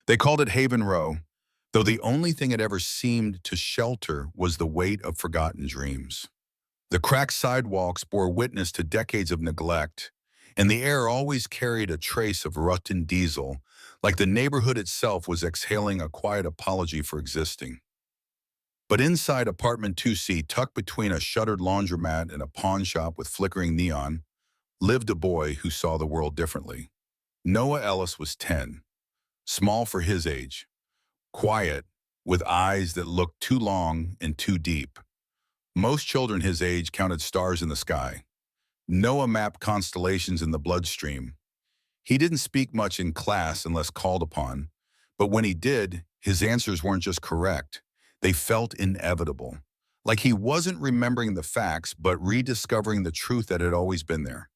They called it Haven Row, though the only thing it ever seemed to shelter was the weight of forgotten dreams. The cracked sidewalks bore witness to decades of neglect, and the air always carried a trace of rotten diesel, like the neighborhood itself was exhaling a quiet apology for existing. But inside apartment 2C, tucked between a shuttered laundromat and a pawn shop with flickering neon, lived a boy who saw the world differently. Noah Ellis was 10, small for his age, quiet, with eyes that looked too long and too deep. Most children his age counted stars in the sky. Noah mapped constellations in the bloodstream. He didn't speak much in class unless called upon, but when he did, his answers weren't just correct. They felt inevitable, like he wasn't remembering the facts, but rediscovering the truth that had always been there.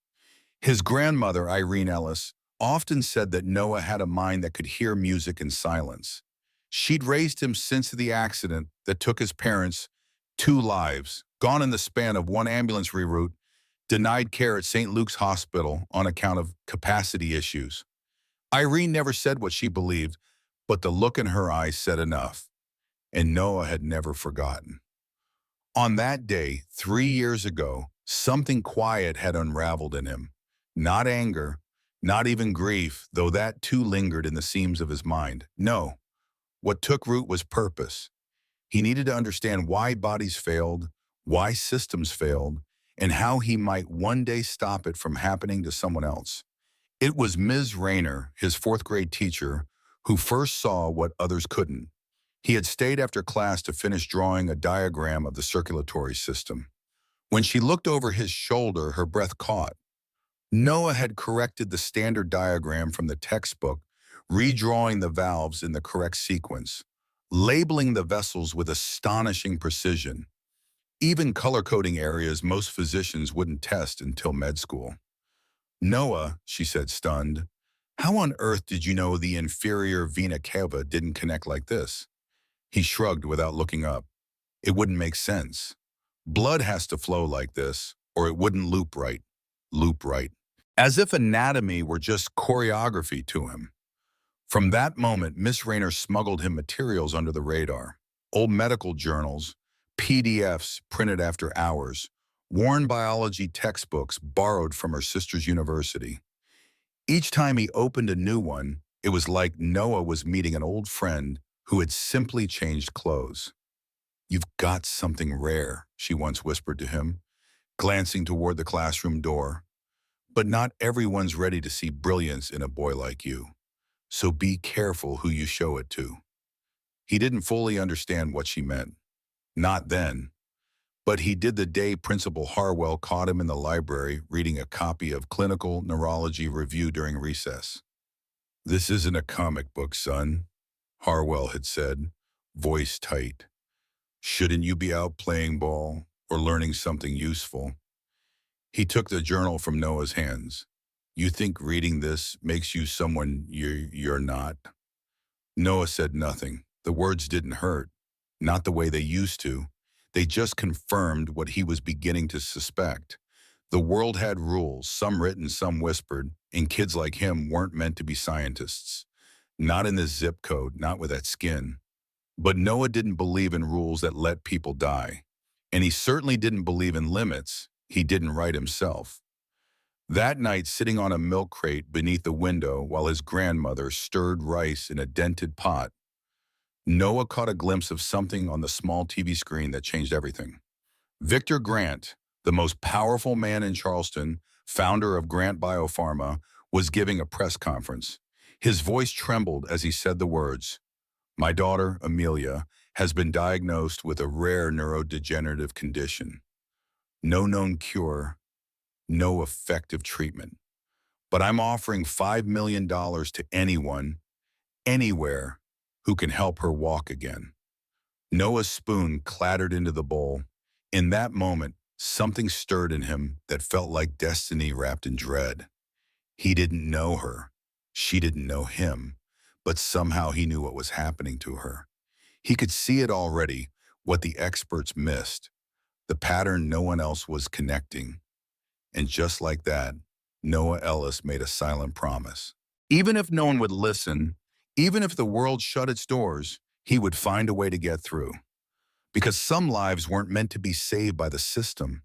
His grandmother, Irene Ellis, often said that Noah had a mind that could hear music in silence. She'd raised him since the accident that took his parents 2 lives, gone in the span of one ambulance reroute, denied care at St. Luke's Hospital on account of capacity issues. Irene never said what she believed, but the look in her eyes said enough, and Noah had never forgotten. On that day, 3 years ago, something quiet had unraveled in him. Not anger, not even grief, though that too lingered in the seams of his mind. No, what took root was purpose. He needed to understand why bodies failed, why systems failed, and how he might one day stop it from happening to someone else. It was Ms. Rayner, his fourth-grade teacher, who first saw what others couldn't. He had stayed after class to finish drawing a diagram of the circulatory system. When she looked over his shoulder, her breath caught. Noah had corrected the standard diagram from the textbook, redrawing the valves in the correct sequence, labeling the vessels with astonishing precision, even color-coding areas most physicians wouldn't test until med school. "Noah," she said, stunned, "how on earth did you know the inferior vena cava didn't connect like this?" He shrugged without looking up. "It wouldn't make sense. Blood has to flow like this, or it wouldn't loop right." Loop right. As if anatomy were just choreography to him. From that moment, Miss Rayner smuggled him materials under the radar. Old medical journals, PDFs printed after hours, worn biology textbooks borrowed from her sister's university. Each time he opened a new one, it was like Noah was meeting an old friend who had simply changed clothes. "You've got something rare," she once whispered to him, glancing toward the classroom door. "But not everyone's ready to see brilliance in a boy like you. So be careful who you show it to." He didn't fully understand what she meant. Not then. But he did the day Principal Harwell caught him in the library reading a copy of Clinical Neurology Review during recess. "This isn't a comic book, son," Harwell had said, voice tight. "Shouldn't you be out playing ball or learning something useful?" He took the journal from Noah's hands. "You think reading this makes you someone you're not?" Noah said nothing. The words didn't hurt, not the way they used to. They just confirmed what he was beginning to suspect. The world had rules, some written, some whispered, and kids like him weren't meant to be scientists. Not in this zip code, not with that skin. But Noah didn't believe in rules that let people die. And he certainly didn't believe in limits he didn't write himself. That night, sitting on a milk crate beneath the window while his grandmother stirred rice in a dented pot, Noah caught a glimpse of something on the small TV screen that changed everything. Victor Grant, the most powerful man in Charleston, founder of Grant Biopharma, was giving a press conference. His voice trembled as he said the words, "My daughter, Amelia, has been diagnosed with a rare neurodegenerative condition. No known cure, no effective treatment. But I'm offering $5 million to anyone, anywhere, who can help her walk again." Noah's spoon clattered into the bowl. In that moment, something stirred in him that felt like destiny wrapped in dread. He didn't know her. She didn't know him. But somehow he knew what was happening to her. He could see it already, what the experts missed, the pattern no one else was connecting. And just like that, Noah Ellis made a silent promise. Even if no one would listen, Even if the world shut its doors, he would find a way to get through. Because some lives weren't meant to be saved by the system.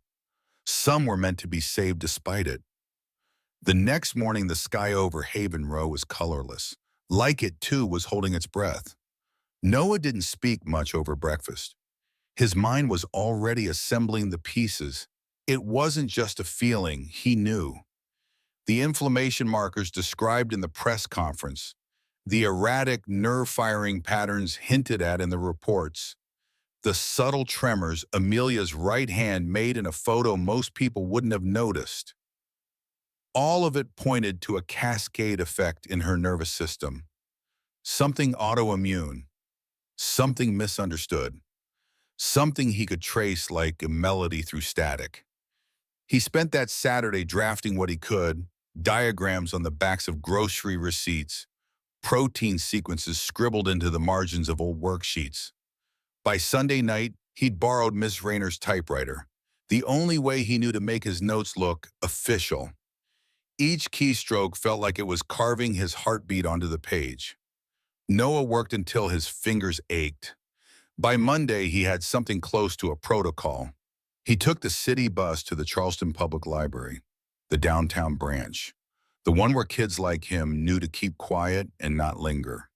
Some were meant to be saved despite it. The next morning, the sky over Haven Row was colorless. Like it, too, was holding its breath. Noah didn't speak much over breakfast. His mind was already assembling the pieces. It wasn't just a feeling, he knew. The inflammation markers described in the press conference, the erratic nerve-firing patterns hinted at in the reports, the subtle tremors Amelia's right hand made in a photo most people wouldn't have noticed. All of it pointed to a cascade effect in her nervous system. Something autoimmune, something misunderstood, something he could trace like a melody through static. He spent that Saturday drafting what he could, diagrams on the backs of grocery receipts, protein sequences scribbled into the margins of old worksheets. By Sunday night, he'd borrowed Miss Rayner's typewriter, the only way he knew to make his notes look official. Each keystroke felt like it was carving his heartbeat onto the page. Noah worked until his fingers ached. By Monday, he had something close to a protocol. He took the city bus to the Charleston Public Library, the downtown branch, the one where kids like him knew to keep quiet and not linger.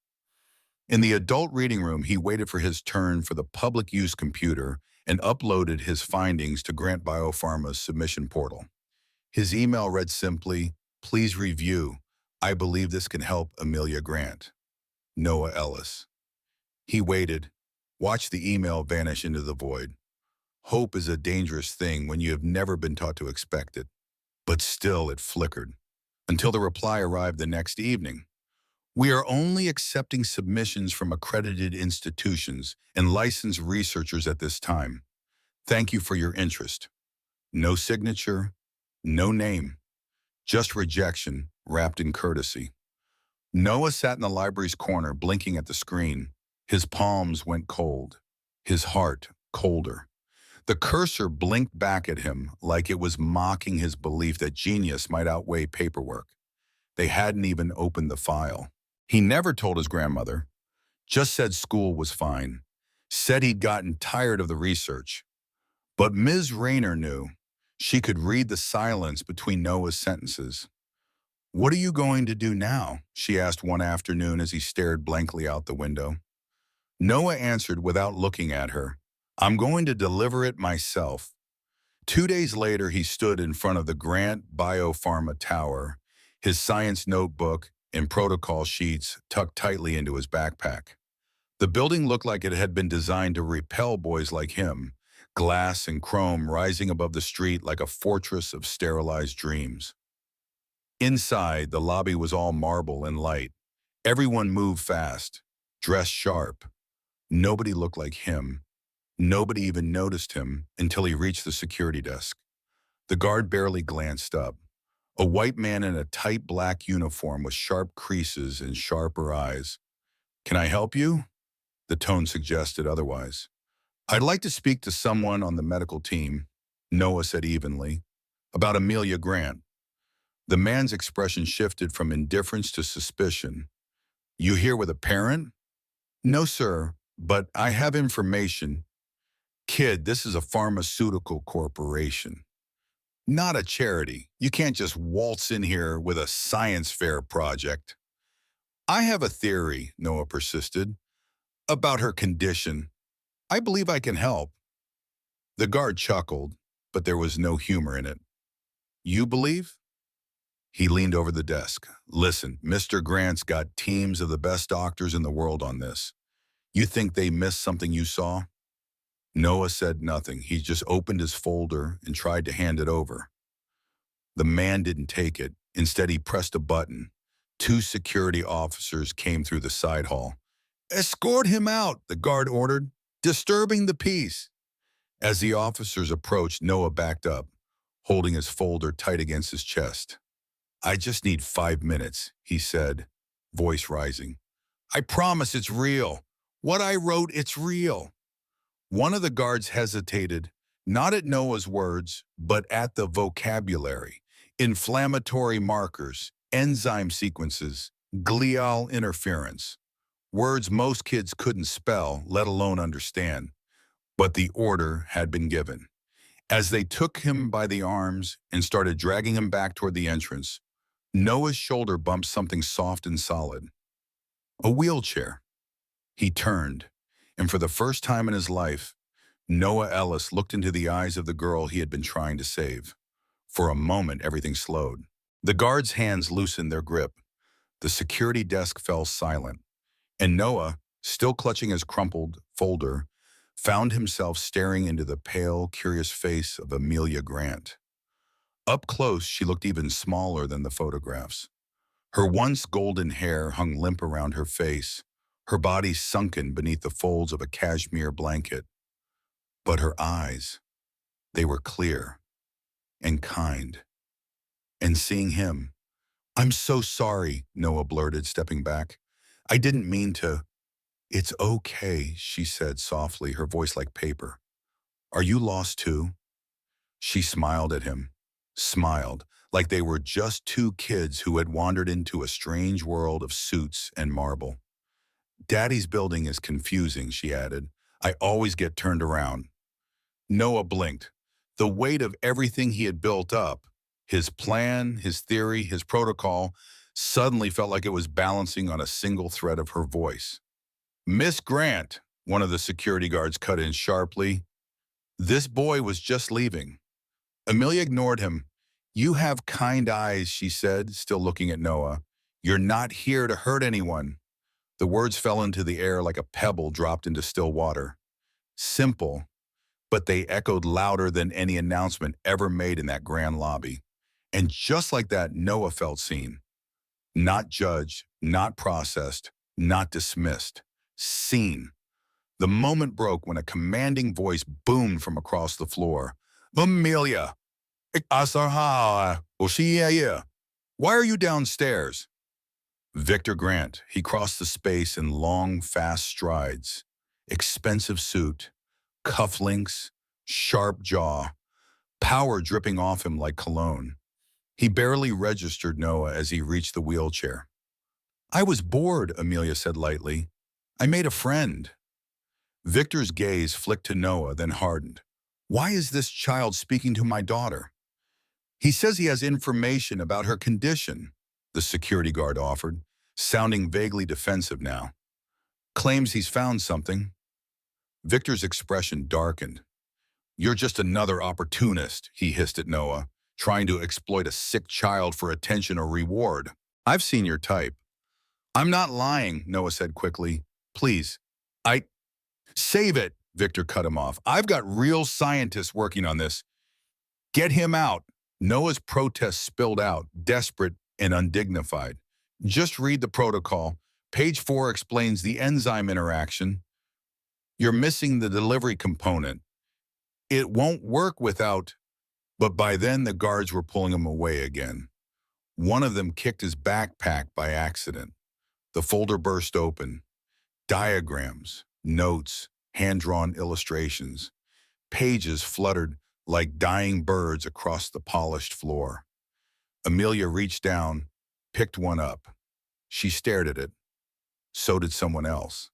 In the adult reading room, he waited for his turn for the public use computer and uploaded his findings to Grant Biopharma's submission portal. His email read simply, "Please review. I believe this can help Amelia Grant. Noah Ellis." He waited, watched the email vanish into the void. Hope is a dangerous thing when you have never been taught to expect it. But still it flickered, until the reply arrived the next evening. "We are only accepting submissions from accredited institutions and licensed researchers at this time. Thank you for your interest." No signature, no name, just rejection wrapped in courtesy. Noah sat in the library's corner, blinking at the screen. His palms went cold, his heart colder. The cursor blinked back at him like it was mocking his belief that genius might outweigh paperwork. They hadn't even opened the file. He never told his grandmother, just said school was fine, said he'd gotten tired of the research. But Ms. Rayner knew. She could read the silence between Noah's sentences. "What are you going to do now?" she asked one afternoon as he stared blankly out the window. Noah answered without looking at her, "I'm going to deliver it myself." 2 days later, he stood in front of the Grant Biopharma Tower, his science notebook and protocol sheets tucked tightly into his backpack. The building looked like it had been designed to repel boys like him, glass and chrome rising above the street like a fortress of sterilized dreams. Inside, the lobby was all marble and light. Everyone moved fast, dressed sharp. Nobody looked like him. Nobody even noticed him until he reached the security desk. The guard barely glanced up. A white man in a tight black uniform with sharp creases and sharper eyes. "Can I help you?" The tone suggested otherwise. "I'd like to speak to someone on the medical team," Noah said evenly, "about Amelia Grant." The man's expression shifted from indifference to suspicion. "You here with a parent?" "No, sir, but I have information." "Kid, this is a pharmaceutical corporation, not a charity. You can't just waltz in here with a science fair project." "I have a theory," Noah persisted, "about her condition. I believe I can help." The guard chuckled, but there was no humor in it. "You believe?" He leaned over the desk. "Listen, Mr. Grant's got teams of the best doctors in the world on this. You think they missed something you saw?" Noah said nothing. He just opened his folder and tried to hand it over. The man didn't take it. Instead, he pressed a button. 2 security officers came through the side hall. "Escort him out," the guard ordered, "disturbing the peace." As the officers approached, Noah backed up, holding his folder tight against his chest. "I just need 5 minutes," he said, voice rising. "I promise it's real. What I wrote, it's real." One of the guards hesitated, not at Noah's words, but at the vocabulary. Inflammatory markers, enzyme sequences, glial interference. words most kids couldn't spell, let alone understand. But the order had been given. As they took him by the arms and started dragging him back toward the entrance, Noah's shoulder bumped something soft and solid. A wheelchair. He turned, and for the first time in his life, Noah Ellis looked into the eyes of the girl he had been trying to save. For a moment, everything slowed. The guard's hands loosened their grip. The security desk fell silent, and Noah, still clutching his crumpled folder, found himself staring into the pale, curious face of Amelia Grant. Up close, she looked even smaller than the photographs. Her once golden hair hung limp around her face, her body sunken beneath the folds of a cashmere blanket. But her eyes, they were clear and kind. And seeing him, "I'm so sorry," Noah blurted, stepping back. "I didn't mean to." "It's okay," she said softly, her voice like paper. "Are you lost too?" She smiled at him, smiled like they were just two kids who had wandered into a strange world of suits and marble. "Daddy's building is confusing," she added. "I always get turned around." Noah blinked. The weight of everything he had built up, his plan, his theory, his protocol, suddenly felt like it was balancing on a single thread of her voice. "Miss Grant," one of the security guards cut in sharply. "This boy was just leaving." Amelia ignored him. "You have kind eyes," she said, still looking at Noah. "You're not here to hurt anyone." The words fell into the air like a pebble dropped into still water. Simple, but they echoed louder than any announcement ever made in that grand lobby. And just like that, Noah felt seen. Not judged, not processed, not dismissed. Seen. The moment broke when a commanding voice boomed from across the floor. "Amelia! Why are you downstairs?" Victor Grant. He crossed the space in long, fast strides. Expensive suit, cufflinks, sharp jaw, power dripping off him like cologne. He barely registered Noah as he reached the wheelchair. "I was bored," Amelia said lightly. "I made a friend." Victor's gaze flicked to Noah, then hardened. "Why is this child speaking to my daughter?" "He says he has information about her condition," the security guard offered, sounding vaguely defensive now. "Claims he's found something." Victor's expression darkened. "You're just another opportunist," he hissed at Noah, "trying to exploit a sick child for attention or reward. I've seen your type." "I'm not lying," Noah said quickly. "Please, I—" "Save it," Victor cut him off. "I've got real scientists working on this. Get him out." Noah's protest spilled out, desperate and undignified. "Just read the protocol. Page 4 explains the enzyme interaction. You're missing the delivery component. It won't work without—" But by then the guards were pulling him away again. One of them kicked his backpack by accident. The folder burst open. Diagrams, notes, hand-drawn illustrations. Pages fluttered like dying birds across the polished floor. Amelia reached down, picked one up. She stared at it. So did someone else.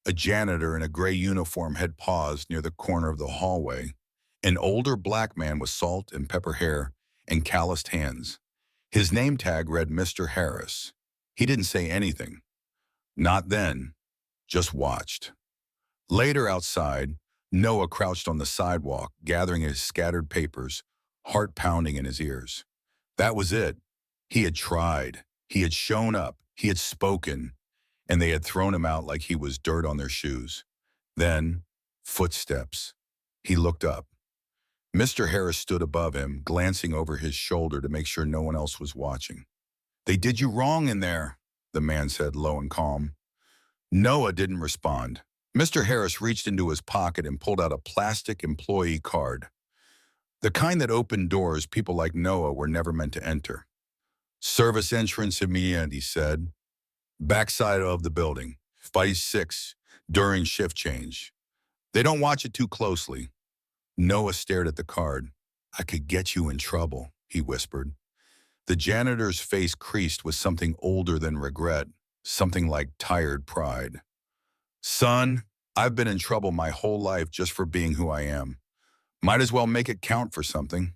A janitor in a gray uniform had paused near the corner of the hallway. An older black man with salt and pepper hair and calloused hands. His name tag read Mr. Harris. He didn't say anything. Not then, just watched. Later outside, Noah crouched on the sidewalk, gathering his scattered papers, heart pounding in his ears. That was it. He had tried. He had shown up. He had spoken. And they had thrown him out like he was dirt on their shoes. Then, footsteps. He looked up. Mr. Harris stood above him, glancing over his shoulder to make sure no one else was watching. "They did you wrong in there," the man said, low and calm. Noah didn't respond. Mr. Harris reached into his pocket and pulled out a plastic employee card. The kind that opened doors people like Noah were never meant to enter. "Service entrance immediate," he said. "Backside of the building, 5-6, during shift change. They don't watch it too closely." Noah stared at the card. "I could get you in trouble," he whispered. The janitor's face creased with something older than regret. something like tired pride. Son, I've been in trouble my whole life just for being who I am. Might as well make it count for something.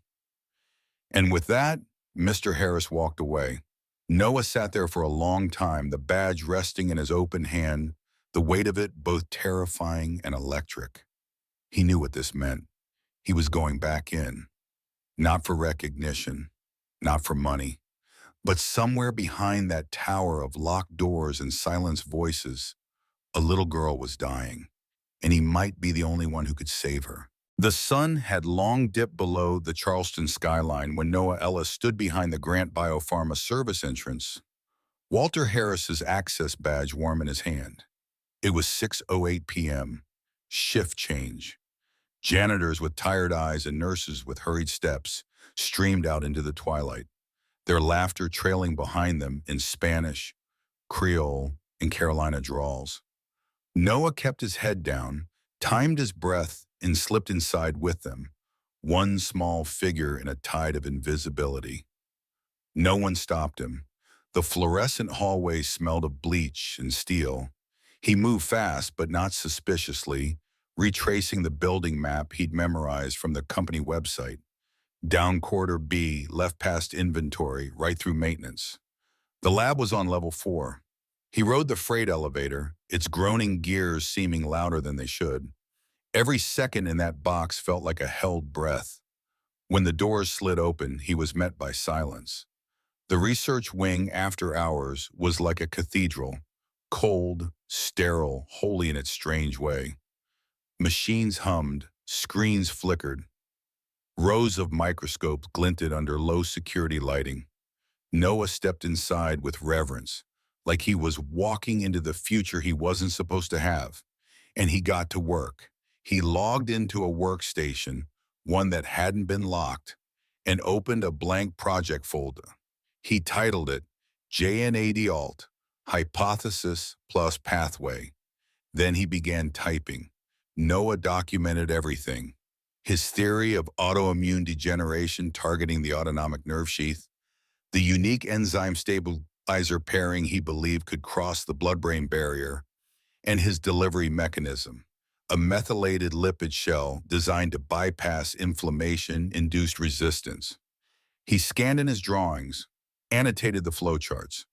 And with that, Mr. Harris walked away. Noah sat there for a long time, the badge resting in his open hand, the weight of it both terrifying and electric. He knew what this meant. He was going back in, not for recognition, not for money, but somewhere behind that tower of locked doors and silenced voices, a little girl was dying, and he might be the only one who could save her. The sun had long dipped below the Charleston skyline when Noah Ellis stood behind the Grant Biopharma service entrance, Walter Harris's access badge warm in his hand. It was 6:08 p.m., shift change. Janitors with tired eyes and nurses with hurried steps streamed out into the twilight, their laughter trailing behind them in Spanish, Creole, and Carolina drawls. Noah kept his head down, timed his breath, and slipped inside with them, one small figure in a tide of invisibility. No one stopped him. The fluorescent hallway smelled of bleach and steel. He moved fast, but not suspiciously, retracing the building map he'd memorized from the company website. Down corridor B, left past inventory, right through maintenance. The lab was on level 4. He rode the freight elevator, its groaning gears seeming louder than they should. Every second in that box felt like a held breath. When the doors slid open, he was met by silence. The research wing after hours was like a cathedral, cold, sterile, holy in its strange way. Machines hummed, screens flickered. Rows of microscopes glinted under low-security lighting. Noah stepped inside with reverence, like he was walking into the future he wasn't supposed to have. And he got to work. He logged into a workstation, one that hadn't been locked, and opened a blank project folder. He titled it JNAD Alt, Hypothesis plus Pathway. Then he began typing. Noah documented everything. His theory of autoimmune degeneration targeting the autonomic nerve sheath, the unique enzyme stabilizer pairing he believed could cross the blood-brain barrier, and his delivery mechanism, a methylated lipid shell designed to bypass inflammation-induced resistance. He scanned in his drawings, annotated the flowcharts,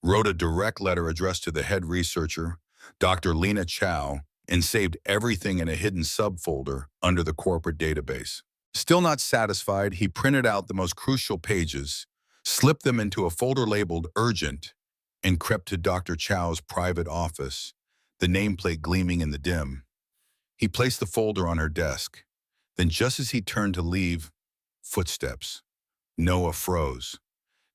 wrote a direct letter addressed to the head researcher, Dr. Lena Chow, and saved everything in a hidden subfolder under the corporate database. Still not satisfied, he printed out the most crucial pages, slipped them into a folder labeled Urgent, and crept to Dr. Chow's private office, the nameplate gleaming in the dim. He placed the folder on her desk. Then just as he turned to leave, footsteps. Noah froze.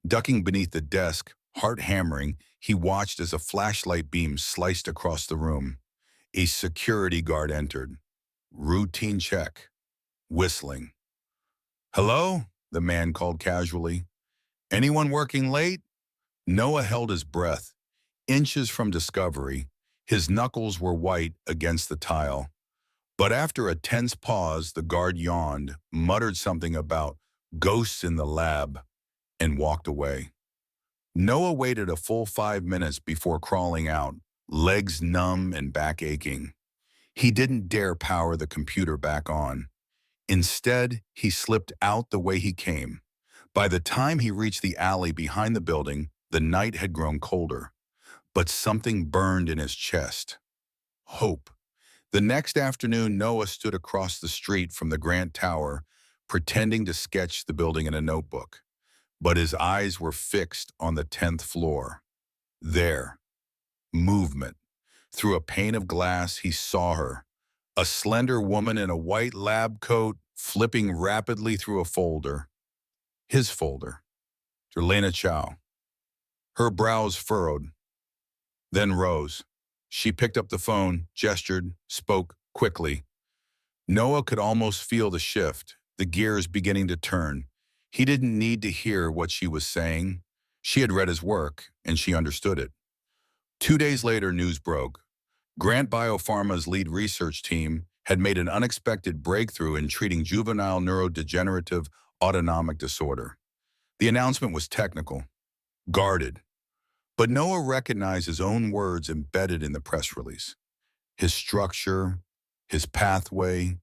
Ducking beneath the desk, heart hammering, he watched as a flashlight beam sliced across the room. A security guard entered. Routine check. Whistling. "Hello?" the man called casually. "Anyone working late?" Noah held his breath. Inches from discovery, his knuckles were white against the tile. But after a tense pause, the guard yawned, muttered something about ghosts in the lab, and walked away. Noah waited a full 5 minutes before crawling out, legs numb and back aching. He didn't dare power the computer back on. Instead, he slipped out the way he came. By the time he reached the alley behind the building, the night had grown colder. But something burned in his chest. Hope. The next afternoon, Noah stood across the street from the Grant Tower, pretending to sketch the building in a notebook. But his eyes were fixed on the 10th floor. There. Movement. Through a pane of glass, he saw her. A slender woman in a white lab coat, flipping rapidly through a folder. His folder. Lena Chow. Her brows furrowed, then rose. She picked up the phone, gestured, spoke quickly. Noah could almost feel the shift, the gears beginning to turn. He didn't need to hear what she was saying. She had read his work, and she understood it. 2 days later, news broke. Grant Biopharma's lead research team had made an unexpected breakthrough in treating juvenile neurodegenerative autonomic disorder. The announcement was technical, guarded, But Noah recognized his own words embedded in the press release. His structure, his pathway,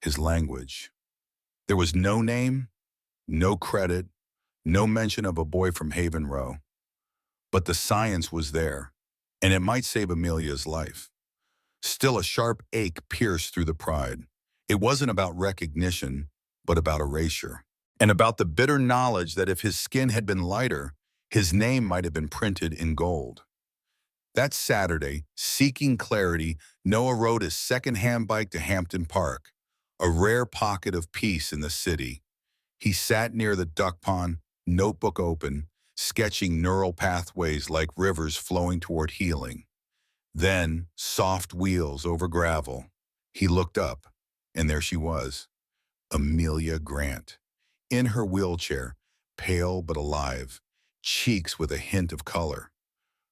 his language. There was no name, no credit, no mention of a boy from Haven Row. But the science was there, and it might save Amelia's life. Still, a sharp ache pierced through the pride. It wasn't about recognition, but about erasure. And about the bitter knowledge that if his skin had been lighter, his name might have been printed in gold. That Saturday, seeking clarity, Noah rode his second-hand bike to Hampton Park, a rare pocket of peace in the city. He sat near the duck pond, notebook open, sketching neural pathways like rivers flowing toward healing. Then, soft wheels over gravel. He looked up, and there she was, Amelia Grant, in her wheelchair, pale but alive, cheeks with a hint of color.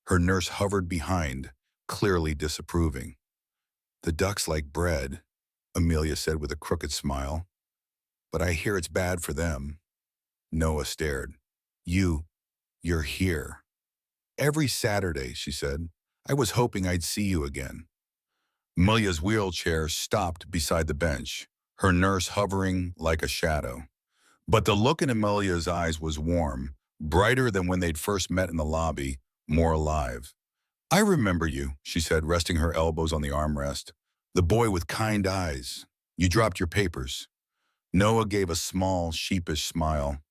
Her nurse hovered behind, clearly disapproving. "The ducks like bread," Amelia said with a crooked smile. "But I hear it's bad for them." Noah stared. You're here." "Every Saturday," she said. "I was hoping I'd see you again." Amelia's wheelchair stopped beside the bench, her nurse hovering like a shadow. But the look in Amelia's eyes was warm, brighter than when they'd first met in the lobby, more alive. "I remember you," she said, resting her elbows on the armrest. "The boy with kind eyes. You dropped your papers." Noah gave a small, sheepish smile.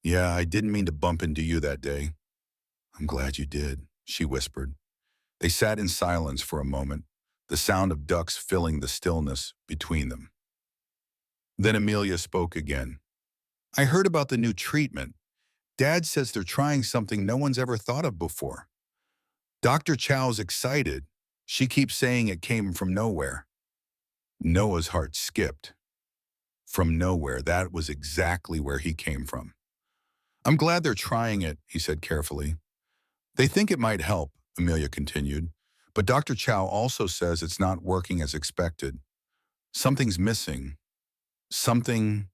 "Yeah, I didn't mean to bump into you that day." "I'm glad you did," she whispered. They sat in silence for a moment, the sound of ducks filling the stillness between them. Then Amelia spoke again. "I heard about the new treatment. Dad says they're trying something no one's ever thought of before. Dr. Chow's excited. She keeps saying it came from nowhere." Noah's heart skipped. From nowhere, that was exactly where he came from. "I'm glad they're trying it," he said carefully. "They think it might help," Amelia continued. "But Dr. Chow also says it's not working as expected. Something's missing. Someone.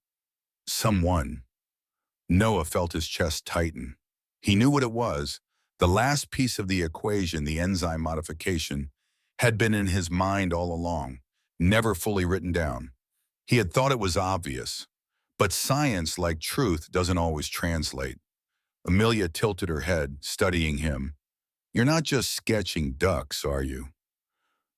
Noah felt his chest tighten. He knew what it was. The last piece of the equation, the enzyme modification, had been in his mind all along, never fully written down. He had thought it was obvious. But science, like truth, doesn't always translate. Amelia tilted her head, studying him. "You're not just sketching ducks, are you?"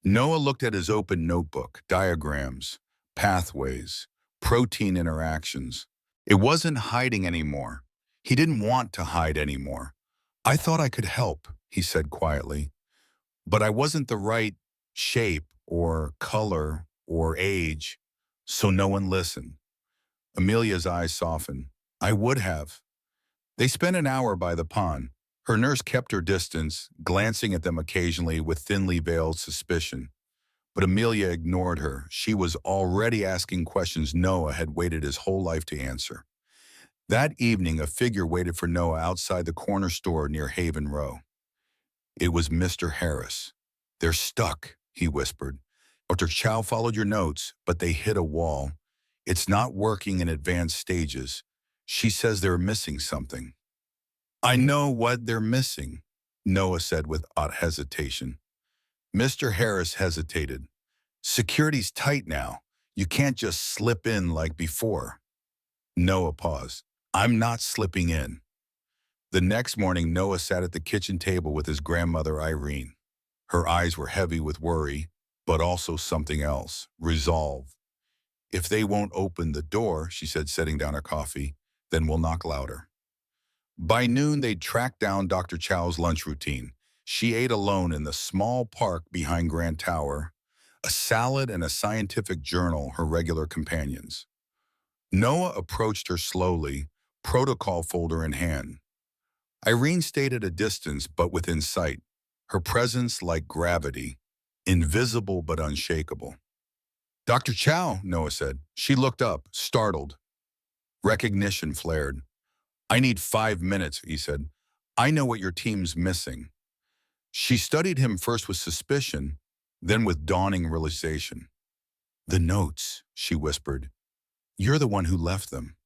Noah looked at his open notebook, diagrams, pathways, protein interactions. It wasn't hiding anymore. He didn't want to hide anymore. "I thought I could help," he said quietly, "but I wasn't the right shape or color or age, so no one listened." Amelia's eyes softened. "I would have." They spent an hour by the pond. Her nurse kept her distance, glancing at them occasionally with thinly veiled suspicion. But Amelia ignored her. She was already asking questions Noah had waited his whole life to answer. That evening, a figure waited for Noah outside the corner store near Haven Row. It was Mr. Harris. "They're stuck," he whispered. "Dr. Chow followed your notes, but they hit a wall. It's not working in advanced stages. She says they're missing something." "I know what they're missing," Noah said with odd hesitation. Mr. Harris hesitated. "Security's tight now. You can't just slip in like before." Noah paused. "I'm not slipping in." The next morning, Noah sat at the kitchen table with his grandmother, Irene. Her eyes were heavy with worry, but also something else, resolve. "If they won't open the door," she said, setting down her coffee, "then we'll knock louder." By noon, they'd tracked down Dr. Chow's lunch routine. She ate alone in the small park behind Grand Tower, a salad and a scientific journal her regular companions. Noah approached her slowly, protocol folder in hand. Irene stayed at a distance but within sight, her presence like gravity, invisible but unshakable. "Dr. Chow," Noah said. She looked up, startled. Recognition flared. "I need 5 minutes," he said. "I know what your team's missing." She studied him first with suspicion, then with dawning realization. "The notes," she whispered. "You're the one who left them."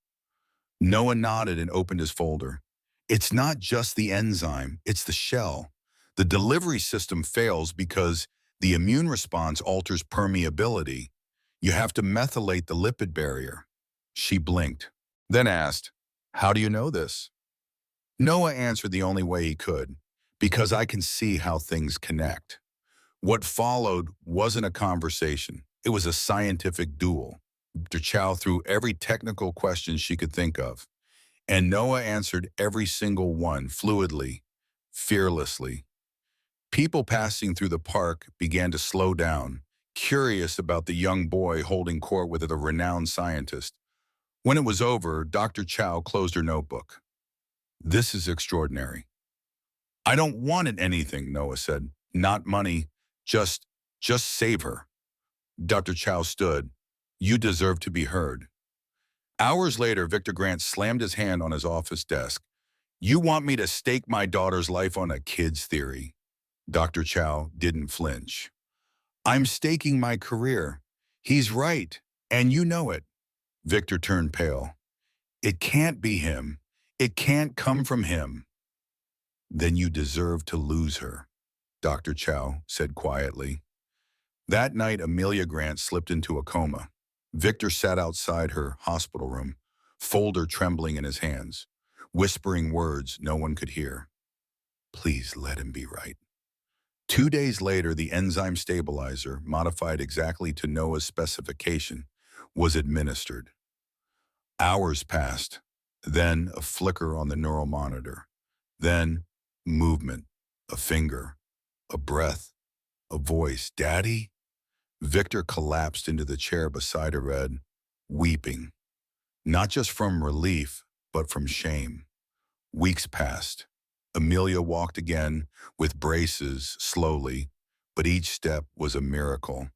Noah nodded and opened his folder. It's not just the enzyme, it's the shell. The delivery system fails because the immune response alters permeability. You have to methylate the lipid barrier. She blinked, then asked, "How do you know this?" Noah answered the only way he could, "Because I can see how things connect." What followed wasn't a conversation. It was a scientific duel. Dr. Chow threw every technical question she could think of, and Noah answered every single one fluidly, fearlessly. People passing through the park began to slow down, curious about the young boy holding court with a renowned scientist. When it was over, Dr. Chow closed her notebook. "This is extraordinary." "I don't want it anything," Noah said. "Not money. Just, just save her." Dr. Chow stood. "You deserve to be heard." Hours later, Victor Grant slammed his hand on his office desk. "You want me to stake my daughter's life on a kid's theory?" Dr. Chow didn't flinch. "I'm staking my career. He's right, and you know it." Victor turned pale. "It can't be him. It can't come from him." "Then you deserve to lose her," Dr. Chow said quietly. That night, Amelia Grant slipped into a coma. Victor sat outside her hospital room, folder trembling in his hands, whispering words no one could hear. "Please let him be right." 2 days later, the enzyme stabilizer, modified exactly to Noah's specification, was administered. Hours passed, then a flicker on the neural monitor, then movement, a finger, a breath, a voice. "Daddy?" Victor collapsed into the chair beside her bed, weeping, not just from relief, but from shame. Weeks passed. Amelia walked again with braces, slowly, but each step was a miracle.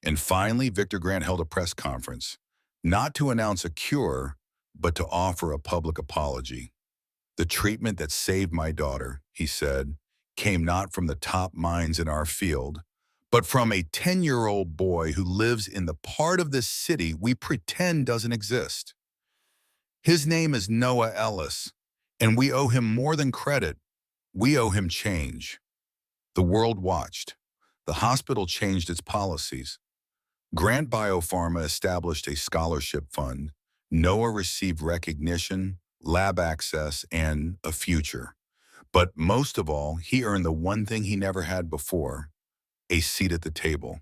And finally, Victor Grant held a press conference, not to announce a cure, but to offer a public apology. "The treatment that saved my daughter," he said, "came not from the top minds in our field, but from a 10-year-old boy who lives in the part of this city we pretend doesn't exist. His name is Noah Ellis, and we owe him more than credit. We owe him change." The world watched. The hospital changed its policies. Grant Biopharma established a scholarship fund. Noah received recognition, lab access, and a future. But most of all, he earned the one thing he never had before: a seat at the table.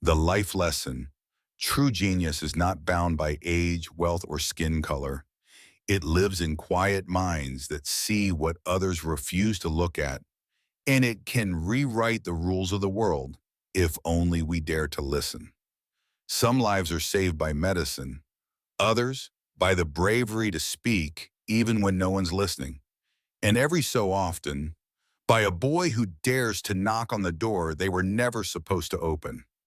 The life lesson: true genius is not bound by age, wealth, or skin color. It lives in quiet minds that see what others refuse to look at, and it can rewrite the rules of the world if only we dare to listen. Some lives are saved by medicine, others by the bravery to speak even when no one's listening, and every so often, by a boy who dares to knock on the door they were never supposed to open.